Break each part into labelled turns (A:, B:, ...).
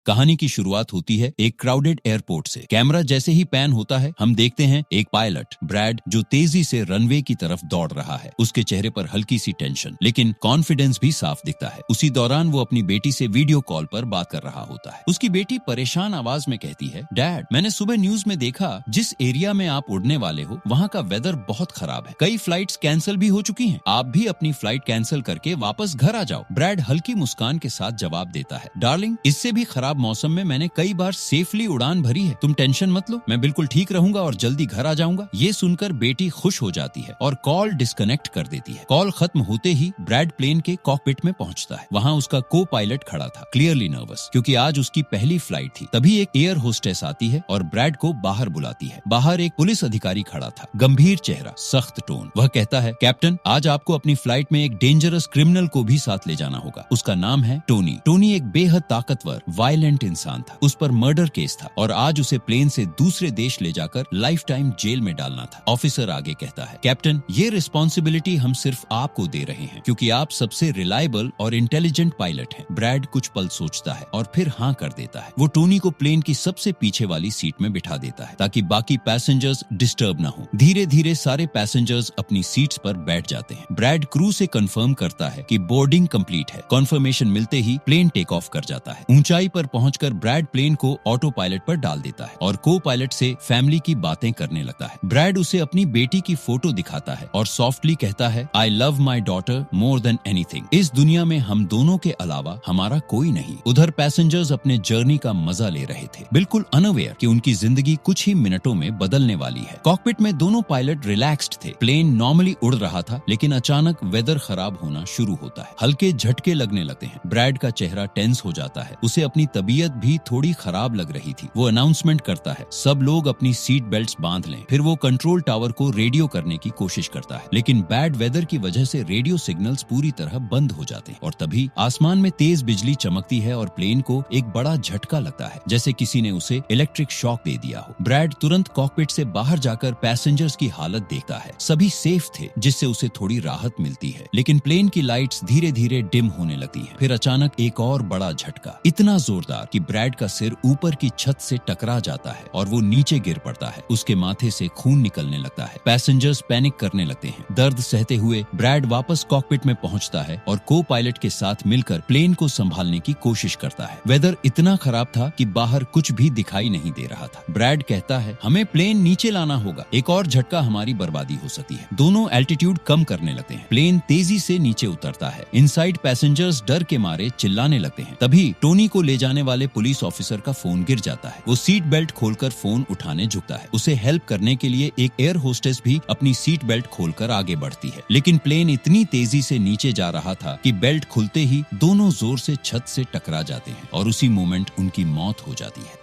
A: कहानी की शुरुआत होती है एक क्राउडेड एयरपोर्ट से। कैमरा जैसे ही पैन होता है हम देखते हैं एक पायलट ब्रैड जो तेजी से रनवे की तरफ दौड़ रहा है। उसके चेहरे पर हल्की सी टेंशन लेकिन कॉन्फिडेंस भी साफ दिखता है। उसी दौरान वो अपनी बेटी से वीडियो कॉल पर बात कर रहा होता है। उसकी बेटी परेशान आवाज में कहती है, डैड मैंने सुबह न्यूज में देखा जिस एरिया में आप उड़ने वाले हो वहाँ का वेदर बहुत खराब है। कई फ्लाइट्स कैंसिल भी हो चुकी हैं। आप भी अपनी फ्लाइट कैंसिल करके वापस घर आ जाओ। ब्रैड हल्की मुस्कान के साथ जवाब देता है, डार्लिंग इससे भी खराब मौसम में मैंने कई बार सेफली उड़ान भरी है। तुम टेंशन मत लो, मैं बिल्कुल ठीक रहूंगा और जल्दी घर आ जाऊंगा। ये सुनकर बेटी खुश हो जाती है और कॉल डिस्कनेक्ट कर देती है। कॉल खत्म होते ही ब्रैड प्लेन के कॉकपिट में पहुंचता है। वहाँ उसका को पायलट खड़ा था, क्लियरली नर्वस क्योंकि आज उसकी पहली फ्लाइट थी। तभी एक एयर होस्टेस आती है और ब्रैड को बाहर बुलाती है। बाहर एक पुलिस अधिकारी खड़ा था, गंभीर चेहरा, सख्त टोन। वह कहता है, कैप्टन आज आपको अपनी फ्लाइट में एक डेंजरस क्रिमिनल को भी साथ ले जाना होगा। उसका नाम है टोनी। टोनी एक बेहद ताकतवर वायलेंट इंसान था। उस पर मर्डर केस था और आज उसे प्लेन से दूसरे देश ले जाकर लाइफ टाइम जेल में डालना था। ऑफिसर आगे कहता है, कैप्टन ये रिस्पॉन्सिबिलिटी हम सिर्फ आपको दे रहे हैं क्योंकि आप सबसे रिलायबल और इंटेलिजेंट पायलट हैं। ब्रैड कुछ पल सोचता है और फिर हाँ कर देता है। वो टोनी को प्लेन की सबसे पीछे वाली सीट में बिठा देता है ताकि बाकी पैसेंजर्स डिस्टर्ब ना हो। धीरे धीरे सारे पैसेंजर्स अपनी सीट्स पर बैठ जाते हैं। ब्रैड क्रू से कंफर्म करता है कि बोर्डिंग कंप्लीट है। कंफर्मेशन मिलते ही प्लेन टेक ऑफ कर जाता है। ऊंचाई पर पहुंचकर ब्रैड प्लेन को ऑटो पायलट पर डाल देता है और को पायलट से फैमिली की बातें करने लगता है। ब्रैड उसे अपनी बेटी की फोटो दिखाता है और सॉफ्टली कहता है, I love my daughter more than anything. इस दुनिया में हम दोनों के अलावा हमारा कोई नहीं। उधर पैसेंजर्स अपने जर्नी का मजा ले रहे थे, बिल्कुल अनअवेयर कि उनकी जिंदगी कुछ ही मिनटों में बदलने वाली है। कॉकपिट में दोनों पायलट रिलैक्स्ड थे। प्लेन नॉर्मली उड़ रहा था लेकिन अचानक वेदर खराब होना शुरू होता है। हल्के झटके लगने लगते हैं। ब्रैड का चेहरा टेंस हो जाता है। उसे अपनी तबीयत भी थोड़ी खराब लग रही थी। वो अनाउंसमेंट करता है, सब लोग अपनी सीट बेल्ट्स बांध लें। फिर वो कंट्रोल टावर को रेडियो करने की कोशिश करता है लेकिन बैड वेदर की वजह से रेडियो सिग्नल्स पूरी तरह बंद हो जाते हैं और तभी आसमान में तेज बिजली चमकती है और प्लेन को एक बड़ा झटका लगता है जैसे किसी ने उसे इलेक्ट्रिक शॉक दे दिया हो। ब्रैड तुरंत कॉकपिट से बाहर जाकर पैसेंजर्स की हालत देखता है। सभी सेफ थे जिससे उसे थोड़ी राहत मिलती है लेकिन प्लेन की लाइट्स धीरे धीरे डिम होने लगती हैं। फिर अचानक एक और बड़ा झटका, इतना जोरदार कि ब्रैड का सिर ऊपर की छत से टकरा जाता है और वो नीचे गिर पड़ता है। उसके माथे से खून निकलने लगता है। पैसेंजर्स पैनिक करने लगते हैं। दर्द सहते हुए ब्रैड वापस कॉकपिट में पहुंचता है और को पायलट के साथ मिलकर प्लेन को संभालने की कोशिश करता है। वेदर इतना खराब था कि बाहर कुछ भी दिखाई नहीं दे रहा था। ब्रैड कहता है, हमें प्लेन नीचे लाना होगा, एक और झटका हमारी बर्बादी हो सकती है। दोनों एल्टीट्यूड कम करने लगते हैं। प्लेन तेजी से नीचे उतरता है। इनसाइड पैसेंजर्स डर के मारे चिल्लाने लगते हैं। तभी टोनी को ले जाने वाले पुलिस ऑफिसर का फोन गिर जाता है। वो सीट बेल्ट खोलकर फोन उठाने झुकता है। उसे हेल्प करने के लिए एक एयर होस्टेस भी अपनी सीट बेल्ट खोलकर आगे बढ़ती है लेकिन प्लेन इतनी तेजी से नीचे जा रहा था कि बेल्ट खुलते ही दोनों जोर से छत से टकरा जाते हैं और उसी मोमेंट उनकी मौत हो जाती है।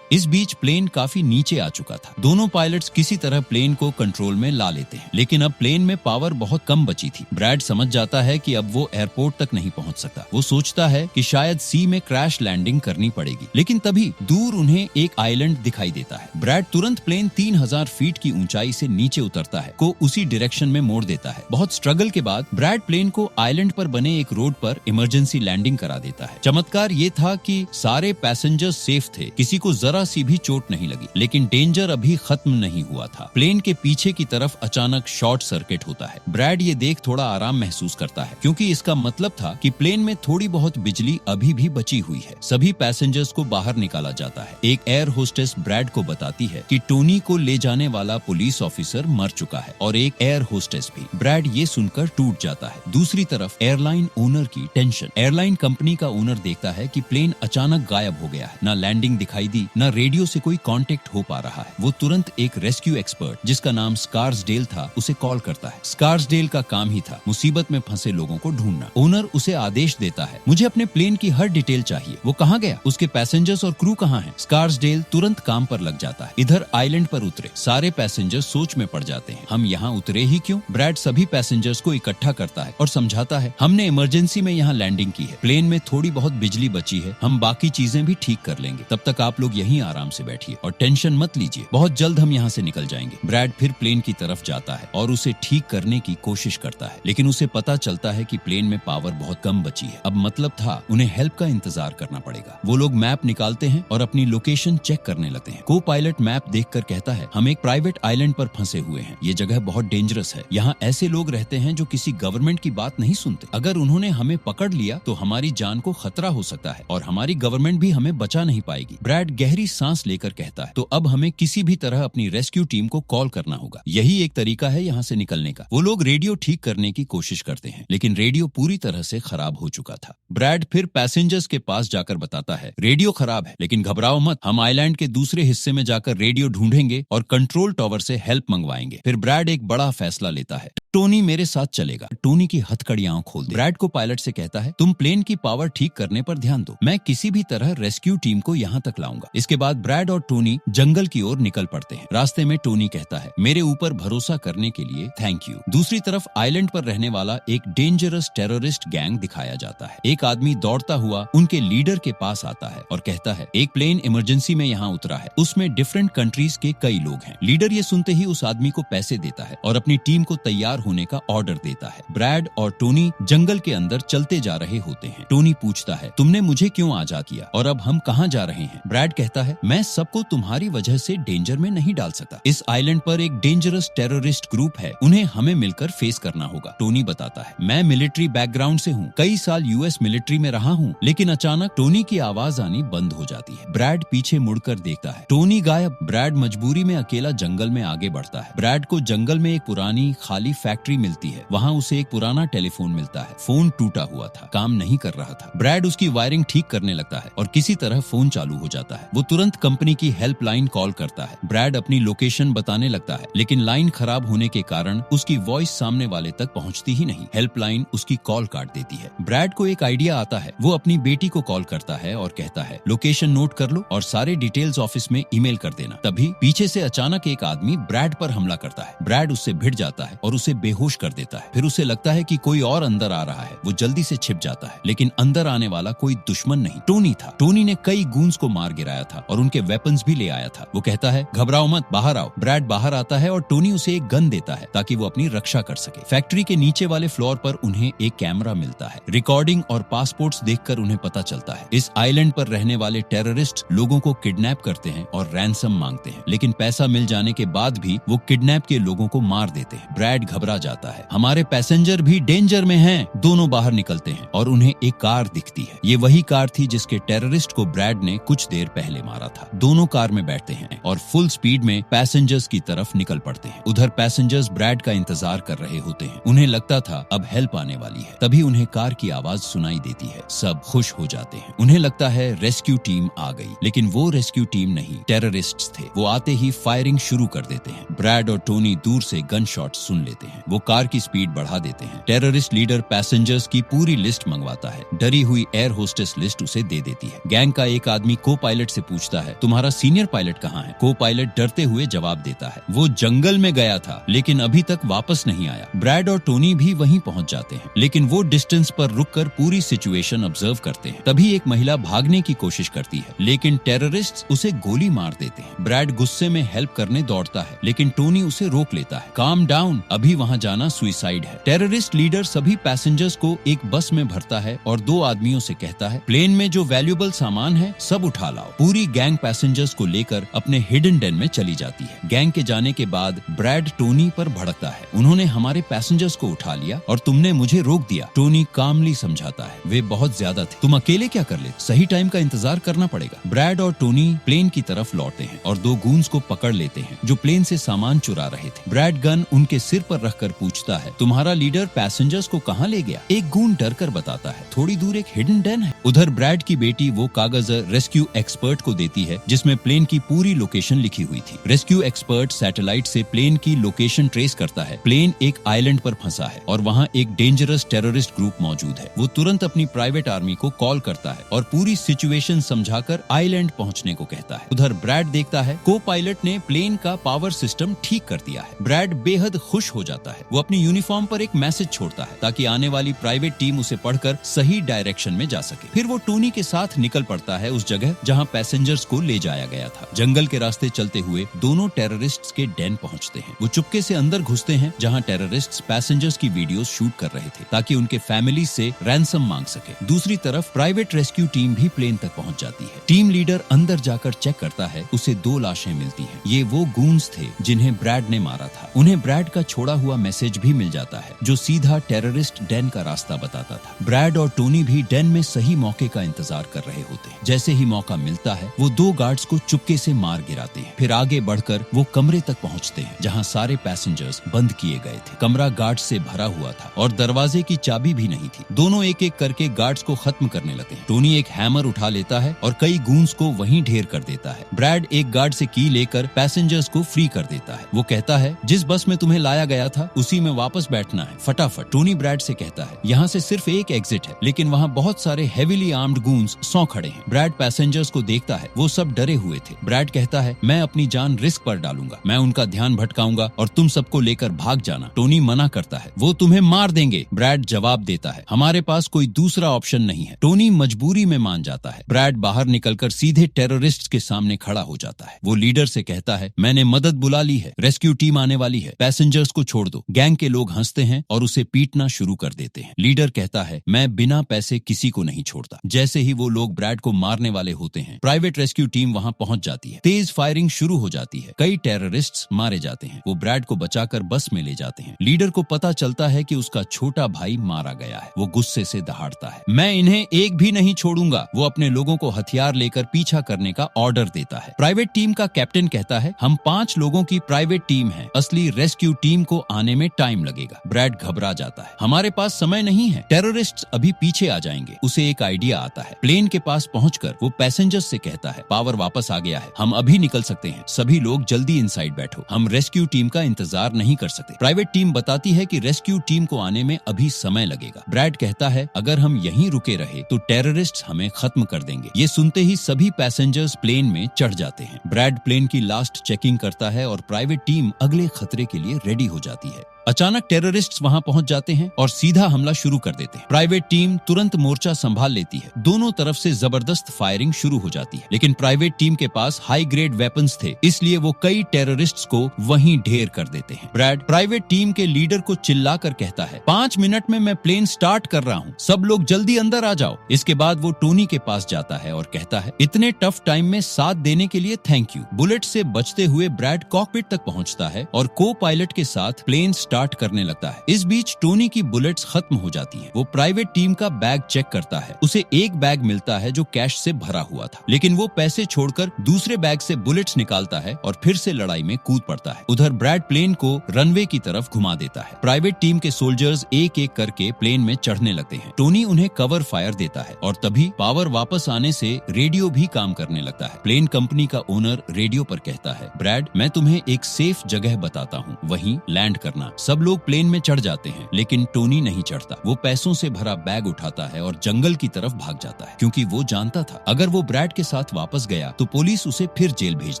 A: इस बीच प्लेन काफी नीचे आ चुका था। दोनों पायलट्स किसी तरह प्लेन को कंट्रोल में ला लेते हैं लेकिन अब प्लेन में पावर बहुत कम बची थी। ब्रैड समझ जाता है कि अब वो एयरपोर्ट तक नहीं पहुंच सकता। वो सोचता है कि शायद सी में क्रैश लैंडिंग करनी पड़ेगी लेकिन तभी दूर उन्हें एक आइलैंड दिखाई देता है। ब्रैड तुरंत प्लेन 3000 फीट की ऊंचाई से नीचे उतरता है को उसी डायरेक्शन में मोड़ देता है। बहुत स्ट्रगल के बाद ब्रैड प्लेन को आइलैंड पर बने एक रोड पर इमरजेंसी लैंडिंग करा देता है। चमत्कार ये था कि सारे पैसेंजर्स सेफ थे, किसी को जरा सी भी चोट नहीं लगी लेकिन डेंजर अभी खत्म नहीं हुआ था। प्लेन के पीछे की तरफ अचानक शॉर्ट सर्किट होता है। ब्रैड ये देख थोड़ा आराम महसूस करता है क्योंकि इसका मतलब था कि प्लेन में थोड़ी बहुत बिजली अभी भी बची हुई है। सभी पैसेंजर्स को बाहर निकाला जाता है। एक एयर होस्टेस ब्रैड को बताती है कि टोनी को ले जाने वाला पुलिस ऑफिसर मर चुका है और एक एयर होस्टेस भी। ब्रैड ये सुनकर टूट जाता है। दूसरी तरफ एयरलाइन ओनर की टेंशन। एयरलाइन कंपनी का ओनर देखता है कि प्लेन अचानक गायब हो गया है। न लैंडिंग दिखाई दी, न रेडियो से कोई कांटेक्ट हो पा रहा है। वो तुरंत एक रेस्क्यू एक्सपर्ट जिसका नाम स्कार्सडेल था उसे कॉल करता है। स्कार्सडेल का काम ही था मुसीबत में फंसे लोगों को ढूंढना। ओनर उसे आदेश देता है, मुझे अपने प्लेन की हर डिटेल चाहिए। वो कहाँ गया, उसके पैसेंजर्स और क्रू कहाँ हैं? स्कार्सडेल तुरंत काम पर लग जाता है। इधर आइलैंड पर उतरे सारे पैसेंजर्स सोच में पड़ जाते हैं, हम यहाँ उतरे ही क्यों? ब्रैड सभी पैसेंजर्स को इकट्ठा करता है और समझाता है, हमने इमरजेंसी में यहाँ लैंडिंग की है, प्लेन में थोड़ी बहुत बिजली बची है, हम बाकी चीजें भी ठीक कर लेंगे, तब तक आप लोग यहीं यहीं आराम से बैठिए और टेंशन मत लीजिए, बहुत जल्द हम यहाँ से निकल जाएंगे। ब्रैड फिर प्लेन की तरफ जाता है और उसे ठीक करने की कोशिश करता है, लेकिन उसे पता चलता है कि प्लेन में पावर बहुत कम बची है। अब मतलब था उन्हें हेल्प का इंतजार करना पड़ेगा। वो लोग मैप निकालते हैं और अपनी लोकेशन चेक करने लगते हैं। को पायलट मैप देखकर कहता है, हम एक प्राइवेट आइलैंड पर फंसे हुए हैं, ये जगह बहुत डेंजरस है। यहाँ ऐसे लोग रहते हैं जो किसी गवर्नमेंट की बात नहीं सुनते। अगर उन्होंने हमें पकड़ लिया तो हमारी जान को खतरा हो सकता है और हमारी गवर्नमेंट भी हमें बचा नहीं पाएगी। ब्रैड गहरी सांस लेकर कहता है, तो अब हमें किसी भी तरह अपनी रेस्क्यू टीम को कॉल करना होगा, यही एक तरीका है यहाँ से निकलने का। वो लोग रेडियो ठीक करने की कोशिश करते हैं, लेकिन रेडियो पूरी तरह से खराब हो चुका था। ब्रैड फिर पैसेंजर्स के पास जाकर बताता है, रेडियो खराब है, लेकिन घबराओ मत, हम आइलैंड के दूसरे हिस्से में जाकर रेडियो ढूंढेंगे और कंट्रोल टावर से हेल्प मंगवाएंगे। फिर ब्रैड एक बड़ा फैसला लेता है, टोनी मेरे साथ चलेगा। टोनी की हथकड़ियां खोल दे। ब्रैड को पायलट से कहता है, तुम प्लेन की पावर ठीक करने पर ध्यान दो, मैं किसी भी तरह रेस्क्यू टीम को यहाँ तक लाऊंगा। इसके बाद ब्रैड और टोनी जंगल की ओर निकल पड़ते हैं। रास्ते में टोनी कहता है, मेरे ऊपर भरोसा करने के लिए थैंक यू। दूसरी तरफ आइलैंड पर रहने वाला एक डेंजरस टेररिस्ट गैंग दिखाया जाता है। एक आदमी दौड़ता हुआ उनके लीडर के पास आता है और कहता है, एक प्लेन इमरजेंसी में यहाँ उतरा है, उसमें डिफरेंट कंट्रीज के कई लोग हैं। लीडर ये सुनते ही उस आदमी को पैसे देता है और अपनी टीम को तैयार होने का ऑर्डर देता है। ब्रैड और टोनी जंगल के अंदर चलते जा रहे होते हैं। टोनी पूछता है, तुमने मुझे क्यों आजाद किया और अब हम कहाँ जा रहे हैं? ब्रैड कहता है, मैं सबको तुम्हारी वजह से डेंजर में नहीं डाल सकता। इस आइलैंड पर एक डेंजरस टेररिस्ट ग्रुप है, उन्हें हमें मिलकर फेस करना होगा। टोनी बताता है, मैं मिलिट्री बैकग्राउंड से हूँ, कई साल यूएस मिलिट्री में रहा हूँ। लेकिन अचानक टोनी की आवाज आनी बंद हो जाती है। ब्रैड पीछे मुड़कर देखता है, टोनी गायब। ब्रैड मजबूरी में अकेला जंगल में आगे बढ़ता है। ब्रैड को जंगल में एक पुरानी खाली फैक्ट्री मिलती है। वहाँ उसे एक पुराना टेलीफोन मिलता है। फोन टूटा हुआ था, काम नहीं कर रहा था। ब्रैड उसकी वायरिंग ठीक करने लगता है और किसी तरह फोन चालू हो जाता है। वो तुरंत कंपनी की हेल्पलाइन कॉल करता है। ब्रैड अपनी लोकेशन बताने लगता है, लेकिन लाइन खराब होने के कारण उसकी वॉइस सामने वाले तक पहुंचती ही नहीं। हेल्पलाइन उसकी कॉल काट देती है। ब्रैड को एक आइडिया आता है। वो अपनी बेटी को कॉल करता है और कहता है, लोकेशन नोट कर लो और सारे डिटेल्स ऑफिस में ईमेल कर देना। तभी पीछे से अचानक एक आदमी ब्रैड पर हमला करता है। ब्रैड उससे भिड़ जाता है और उसे बेहोश कर देता है। फिर उसे लगता है कि कोई और अंदर आ रहा है। वो जल्दी से छिप जाता है, लेकिन अंदर आने वाला कोई दुश्मन नहीं, टोनी था। टोनी ने कई गूंस को मार गिराया था और उनके वेपन्स भी ले आया था। वो कहता है, घबराओ मत, बाहर आओ। ब्रैड बाहर आता है और टोनी उसे एक गन देता है ताकि वो अपनी रक्षा कर सके। फैक्ट्री के नीचे वाले फ्लोर पर उन्हें एक कैमरा मिलता है। रिकॉर्डिंग और पासपोर्ट्स देखकर उन्हें पता चलता है इस आइलैंड पर रहने वाले टेररिस्ट लोगों को किडनैप करते हैं और रैंसम मांगते हैं, लेकिन पैसा मिल जाने के बाद भी वो किडनैप के लोगों को मार देते हैं। ब्रैड घबरा जाता है, हमारे पैसेंजर भी डेंजर में हैं। दोनों बाहर निकलते हैं और उन्हें एक कार दिखती है। ये वही कार थी जिसके टेररिस्ट को ब्रैड ने कुछ देर पहले मारा था। दोनों कार में बैठते हैं और फुल स्पीड में पैसेंजर्स की तरफ निकल पड़ते हैं। उधर पैसेंजर्स ब्रैड का इंतजार कर रहे होते हैं। उन्हें लगता था अब हेल्प आने वाली है। तभी उन्हें कार की आवाज सुनाई देती है। सब खुश हो जाते हैं। उन्हें लगता है रेस्क्यू टीम आ गई, लेकिन वो रेस्क्यू टीम नहीं, टेररिस्ट्स थे। वो आते ही फायरिंग शुरू कर देते हैं। ब्रैड और टोनी दूर से गन शॉट सुन लेते हैं। वो कार की स्पीड बढ़ा देते हैं। टेररिस्ट लीडर पैसेंजर्स की पूरी लिस्ट मंगवाता है। डरी हुई एयर होस्टेस लिस्ट उसे दे देती है। गैंग का एक आदमी को पायलट से पूछता है, तुम्हारा सीनियर पायलट कहाँ है? को पायलट डरते हुए जवाब देता है, वो जंगल में गया था, लेकिन अभी तक वापस नहीं आया। ब्रैड और टोनी भी वहीं पहुंच जाते हैं, लेकिन वो डिस्टेंस पर रुककर पूरी सिचुएशन ऑब्जर्व करते हैं। तभी एक महिला भागने की कोशिश करती है, लेकिन टेररिस्ट्स उसे गोली मार देते हैं। ब्रैड गुस्से में हेल्प करने दौड़ता है, लेकिन टोनी उसे रोक लेता है। काम डाउन, अभी वहाँ जाना सुइसाइड है। टेररिस्ट लीडर सभी पैसेंजर्स को एक बस में भरता है और दो आदमियों से कहता है, प्लेन में जो वैल्यूएबल सामान है सब उठा लाओ। पूरी गैंग पैसेंजर्स को लेकर अपने हिडन डेन में चली जाती है। गैंग के जाने के बाद ब्रैड टोनी पर भड़कता है, उन्होंने हमारे पैसेंजर्स को उठा लिया और तुमने मुझे रोक दिया। टोनी कामली समझाता है, वे बहुत ज्यादा थे, तुम अकेले क्या कर ले, सही टाइम का इंतजार करना पड़ेगा। ब्रैड और टोनी प्लेन की तरफ लौटते हैं और दो गूंस को पकड़ लेते हैं जो प्लेन से सामान चुरा रहे थे। ब्रैड गन उनके सिर पर रखकर पूछता है, तुम्हारा लीडर पैसेंजर्स को कहाँ ले गया? एक गून डर कर बताता है, थोड़ी दूर एक हिडन डेन है। उधर ब्रैड की बेटी वो कागज रेस्क्यू एक्सपर्ट को देती है जिसमें प्लेन की पूरी लोकेशन लिखी हुई थी। रेस्क्यू एक्सपर्ट सैटेलाइट से प्लेन की लोकेशन ट्रेस करता है। प्लेन एक आइलैंड पर फंसा है और वहाँ एक डेंजरस टेररिस्ट ग्रुप मौजूद है। वो तुरंत अपनी प्राइवेट आर्मी को कॉल करता है और पूरी सिचुएशन समझाकर आइलैंड पहुँचने को कहता है। उधर ब्रैड देखता है को पायलट ने प्लेन का पावर सिस्टम ठीक कर दिया है। ब्रैड बेहद खुश हो जाता है। करता है। वो अपनी यूनिफॉर्म पर एक मैसेज छोड़ता है ताकि आने वाली प्राइवेट टीम उसे पढ़कर सही डायरेक्शन में जा सके। फिर वो टोनी के साथ निकल पड़ता है उस जगह जहाँ पैसेंजर्स को ले जाया गया था। जंगल के रास्ते चलते हुए दोनों टेररिस्ट्स के डेन पहुंचते हैं। वो चुपके से अंदर घुसते हैं जहाँ टेररिस्ट्स पैसेंजर्स की वीडियोस शूट कर रहे थे ताकि उनके फैमिली से रैंसम मांग सके। दूसरी तरफ प्राइवेट रेस्क्यू टीम भी प्लेन तक पहुंच जाती है। टीम लीडर अंदर जाकर चेक करता है, उसे 2 लाशें मिलती हैं। ये वो गूंस थे जिन्हें ब्रैड ने मारा था। उन्हें ब्रैड का छोड़ा हुआ मैसेज भी मिल जाता है जो सीधा टेररिस्ट डेन का रास्ता बताता था। ब्रैड और टोनी भी डेन में सही मौके का इंतजार कर रहे होते हैं। जैसे ही मौका मिलता है वो 2 गार्ड्स को चुपके से मार गिराते हैं। फिर आगे बढ़कर वो कमरे तक पहुंचते हैं जहां सारे पैसेंजर्स बंद किए गए थे। कमरा गार्ड से भरा हुआ था और दरवाजे की चाबी भी नहीं थी। दोनों एक एक करके गार्ड्स को खत्म करने लगते हैं। टोनी एक हैमर उठा लेता है और कई गूंस को वहीं ढेर कर देता है। ब्रैड एक गार्ड से की लेकर पैसेंजर्स को फ्री कर देता है। वो कहता है, जिस बस में तुम्हें लाया गया था उसी में वापस बैठना है, फटाफट। टोनी ब्रैड से कहता है, यहाँ से सिर्फ एक एग्जिट है, लेकिन वहाँ बहुत सारे हेवीली आर्म्ड गूंस 100 खड़े हैं। ब्रैड पैसेंजर्स को देखता है, वो सब डरे हुए थे। ब्रैड कहता है, मैं अपनी जान रिस्क पर डालूंगा, मैं उनका ध्यान भटकाऊंगा और तुम सबको लेकर भाग जाना। टोनी मना करता है, वो तुम्हें मार देंगे। ब्रैड जवाब देता है, हमारे पास कोई दूसरा ऑप्शन नहीं है। टोनी मजबूरी में मान जाता है। ब्रैड बाहर निकलकर सीधे टेररिस्ट्स के सामने खड़ा हो जाता है। वो लीडर से कहता है, मैंने मदद बुला ली है, रेस्क्यू टीम आने वाली है, पैसेंजर्स को छोड़ दो। गैंग के लोग हंसते हैं और उसे पीटना शुरू कर देते हैं। लीडर कहता है, मैं बिना पैसे किसी को नहीं छोड़ता। जैसे ही वो लोग ब्रैड को मारने वाले होते हैं, प्राइवेट रेस्क्यू टीम वहां पहुंच जाती है। तेज फायरिंग शुरू हो जाती है। कई टेररिस्ट्स मारे जाते हैं। वो ब्रैड को बचाकर बस में ले जाते हैं। लीडर को पता चलता है कि उसका छोटा भाई मारा गया है। वो गुस्से से दहाड़ता है, मैं इन्हें एक भी नहीं छोड़ूंगा। वो अपने लोगों को हथियार लेकर पीछा करने का ऑर्डर देता है। प्राइवेट टीम का कैप्टन कहता है, हम 5 लोगों की प्राइवेट टीम है, असली रेस्क्यू टीम को आने में टाइम लगेगा। ब्रैड घबरा जाता है, हमारे पास समय नहीं है, टेररिस्ट्स अभी पीछे आ जाएंगे। उसे एक आइडिया आता है। प्लेन के पास पहुंचकर वो पैसेंजर्स से कहता है, पावर वापस आ गया है, हम अभी निकल सकते हैं, सभी लोग जल्दी इनसाइड बैठो, हम रेस्क्यू टीम का इंतजार नहीं कर सकते। प्राइवेट टीम बताती है कि रेस्क्यू टीम को आने में अभी समय लगेगा। ब्रैड कहता है, अगर हम यहीं रुके रहे तो टेररिस्ट्स हमें खत्म कर देंगे। ये सुनते ही सभी पैसेंजर्स प्लेन में चढ़ जाते हैं। ब्रैड प्लेन की लास्ट चेकिंग करता है और प्राइवेट टीम अगले खतरे के लिए रेडी हो जाती है। अचानक टेररिस्ट्स वहां पहुंच जाते हैं और सीधा हमला शुरू कर देते हैं। प्राइवेट टीम तुरंत मोर्चा संभाल लेती है। दोनों तरफ से जबरदस्त फायरिंग शुरू हो जाती है, लेकिन प्राइवेट टीम के पास हाई ग्रेड वेपन्स थे, इसलिए वो कई टेररिस्ट्स को वहीं ढेर कर देते हैं। ब्रैड प्राइवेट टीम के लीडर को चिल्लाकर कहता है, 5 मिनट में मैं प्लेन स्टार्ट कर रहा हूँ, सब लोग जल्दी अंदर आ जाओ। इसके बाद वो टोनी के पास जाता है और कहता है, इतने टफ टाइम में साथ देने के लिए थैंक यू। बुलेट से बचते हुए ब्रैड कॉकपिट तक पहुंचता है और को पायलट के साथ प्लेन स्टार्ट करने लगता है। इस बीच टोनी की बुलेट्स खत्म हो जाती हैं। वो प्राइवेट टीम का बैग चेक करता है। उसे एक बैग मिलता है जो कैश से भरा हुआ था, लेकिन वो पैसे छोड़कर दूसरे बैग से बुलेट्स निकालता है और फिर से लड़ाई में कूद पड़ता है। उधर ब्रैड प्लेन को रनवे की तरफ घुमा देता है। प्राइवेट टीम के सोल्जर्स एक एक करके प्लेन में चढ़ने लगते हैं। टोनी उन्हें कवर फायर देता है और तभी पावर वापस आने से रेडियो भी काम करने लगता है। प्लेन कंपनी का ओनर रेडियो पर कहता है, ब्रैड मैं तुम्हें एक सेफ जगह बताता हूँ, वहीं लैंड करना। सब लोग प्लेन में चढ़ जाते हैं, लेकिन टोनी नहीं चढ़ता। वो पैसों से भरा बैग उठाता है और जंगल की तरफ भाग जाता है, क्योंकि वो जानता था अगर वो ब्रैड के साथ वापस गया तो पुलिस उसे फिर जेल भेज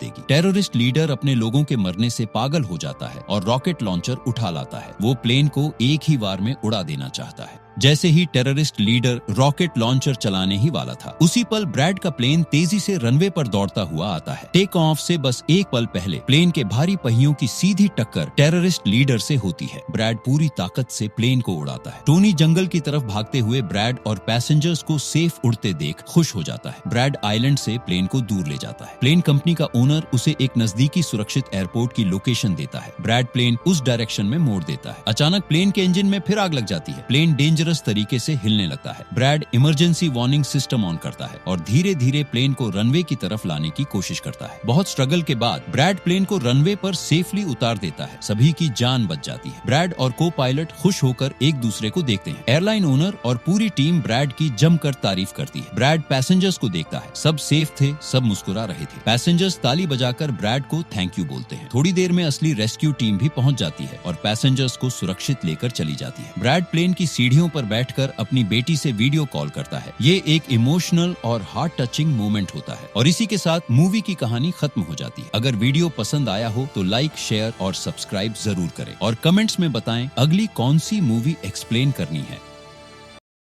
A: देगी। टेररिस्ट लीडर अपने लोगों के मरने से पागल हो जाता है और रॉकेट लॉन्चर उठा लाता है। वो प्लेन को एक ही बार में उड़ा देना चाहता है। जैसे ही टेररिस्ट लीडर रॉकेट लॉन्चर चलाने ही वाला था, उसी पल ब्रैड का प्लेन तेजी से रनवे पर दौड़ता हुआ आता है। टेक ऑफ से बस एक पल पहले प्लेन के भारी पहियों की सीधी टक्कर टेररिस्ट लीडर से होती है। ब्रैड पूरी ताकत से प्लेन को उड़ाता है। टोनी जंगल की तरफ भागते हुए ब्रैड और पैसेंजर्स को सेफ उड़ते देख खुश हो जाता है। ब्रैड आइलैंड से प्लेन को दूर ले जाता है। प्लेन कंपनी का ओनर उसे एक नजदीकी सुरक्षित एयरपोर्ट की लोकेशन देता है। ब्रैड प्लेन उस डायरेक्शन में मोड़ देता है। अचानक प्लेन के इंजन में फिर आग लग जाती है। प्लेन डेंजरस तरीके से हिलने लगता है। ब्रैड इमरजेंसी वार्निंग सिस्टम ऑन करता है और धीरे धीरे प्लेन को रनवे की तरफ लाने की कोशिश करता है। बहुत स्ट्रगल के बाद ब्रैड प्लेन को रनवे पर सेफली उतार देता है। सभी की जान बच जाती है। ब्रैड और को पायलट खुश होकर एक दूसरे को देखते हैं। एयरलाइन ओनर और पूरी टीम ब्रैड की जमकर तारीफ करती है। ब्रैड पैसेंजर्स को देखता है, सब सेफ थे, सब मुस्कुरा रहे थे। पैसेंजर्स ताली बजाकर ब्रैड को थैंक यू बोलते हैं। थोड़ी देर में असली रेस्क्यू टीम भी पहुंच जाती है और पैसेंजर्स को सुरक्षित लेकर चली जाती है। ब्रैड प्लेन की सीढ़ियों पर बैठकर अपनी बेटी से वीडियो कॉल करता है। ये एक इमोशनल और हार्ट टचिंग मोमेंट होता है और इसी के साथ मूवी की कहानी खत्म हो जाती है। अगर वीडियो पसंद आया हो तो लाइक, शेयर और सब्सक्राइब जरूर करें और कमेंट्स में बताएं अगली कौन सी मूवी एक्सप्लेन करनी है।